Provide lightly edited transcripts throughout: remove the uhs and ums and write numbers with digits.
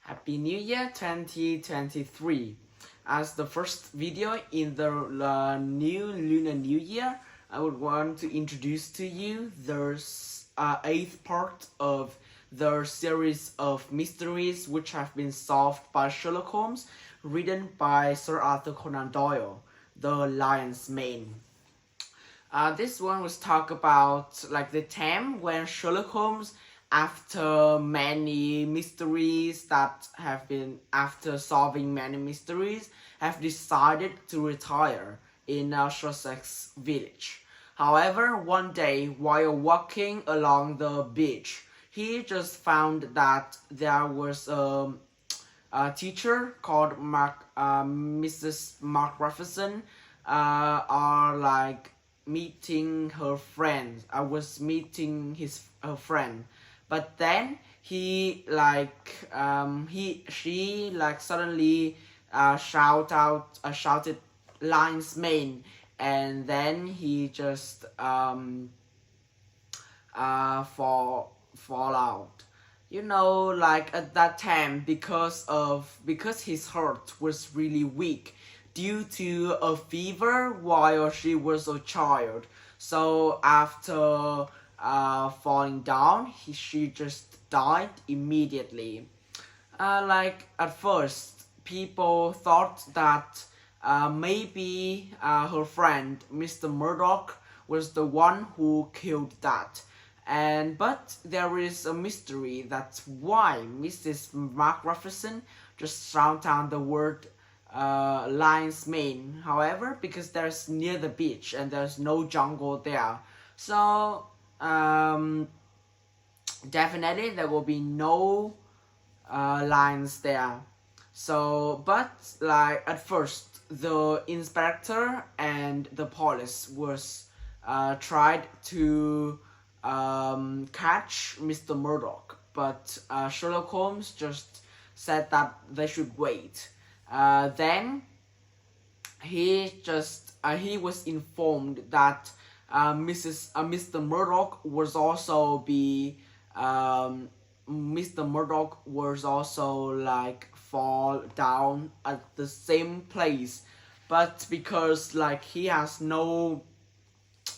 Happy New Year 2023. As the first video in the new Lunar New Year, I would want to introduce to you the 8th part of the series of mysteries which have been solved by Sherlock Holmes, written by Sir Arthur Conan Doyle, the Lion's Mane. This one was talk about like the time when Sherlock Holmes, after many mysteries that have been after solving many mysteries, have decided to retire in Sussex village. However, one day while walking along the beach, he just found that there was a teacher called Mrs. Mark Rafferson are like meeting her friend. I was meeting her friend, but then she suddenly shouted Lion's Mane, and then he just fall out. Like at that time, because his heart was really weak due to a fever while she was a child. So after falling down, she just died immediately. Like at first, people thought that maybe her friend Mr. Murdoch was the one who killed that. But there is a mystery. That's why Mrs. Mark Rafferson just shouted down the word Lion's Mane. However, because there's near the beach and there's no jungle there, so definitely there will be no lions there. So, but like at first, the inspector and the police was tried to catch Mr. Murdoch, but Sherlock Holmes just said that they should wait. Then he was informed that Mr. Murdoch was also like fall down at the same place, but because like he has no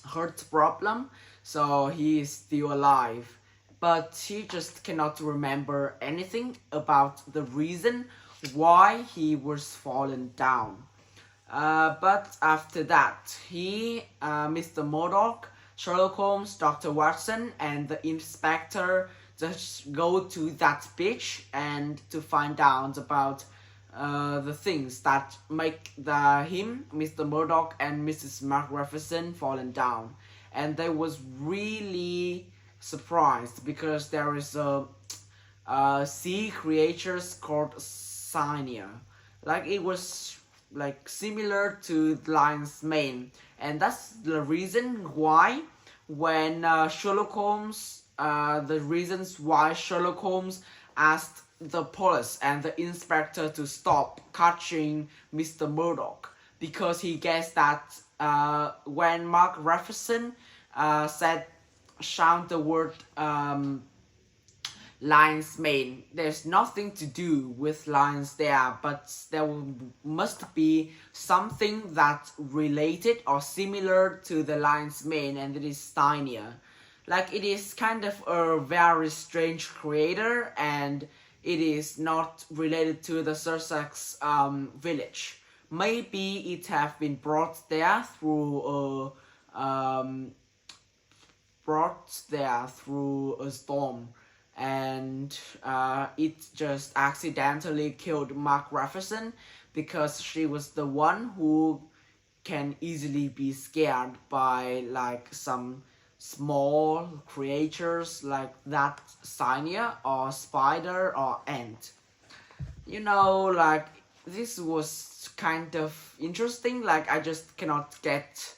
heart problem, so he is still alive, but he just cannot remember anything about the reason why he was fallen down. But after that, Mr. Murdoch, Sherlock Holmes, Dr. Watson, and the inspector just go to that beach and to find out about the things that make Mr. Murdoch, and Mrs. Mark Rafferson fallen down. And they was really surprised because there is a sea creatures called Cynia. Like it was like similar to the Lion's Mane, and that's the reason why when Sherlock Holmes, the reasons why Sherlock Holmes asked the police and the inspector to stop catching Mr. Murdoch, because he guessed that when Mark Rafferson shout the word Lion's Mane, there's nothing to do with lions there, but there must be something that's related or similar to the Lion's Mane, and it is Cynia. Like it is kind of a very strange creator, and it is not related to the Sussex village. Maybe it have been brought there through a storm, and it just accidentally killed Mark Rafferson because she was the one who can easily be scared by like some small creatures like that Cynia or spider or ant. Like this was kind of interesting. Like I just cannot guess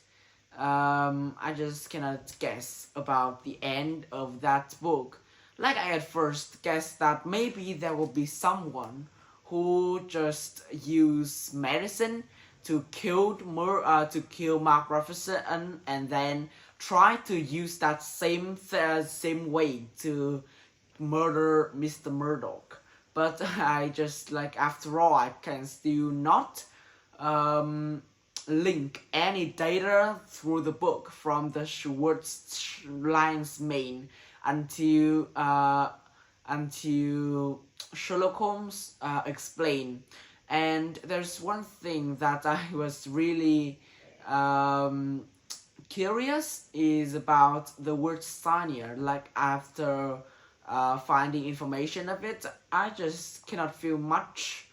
about the end of that book. Like I at first guessed that maybe there will be someone who just use medicine to kill Mark Rafferson, and then try to use that same way to murder Mr. Murdoch. but I just like, after all, I can still not link any data through the book from the Schwartz lines until Sherlock Holmes explain. And there's one thing that I was really curious is about the word Sanya. Like, after finding information of it, I just cannot feel much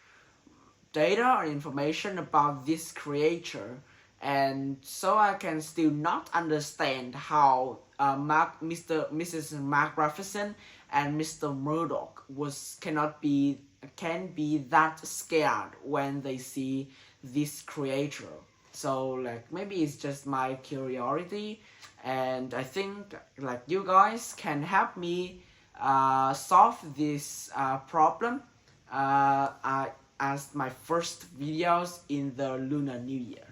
data or information about this creature, and so I can still not understand how Mrs. McGraffison and Mr. Murdoch can be that scared when they see this creature. So like, maybe it's just my curiosity, and I think like you guys can help me solve this problem as my first videos in the Lunar New Year.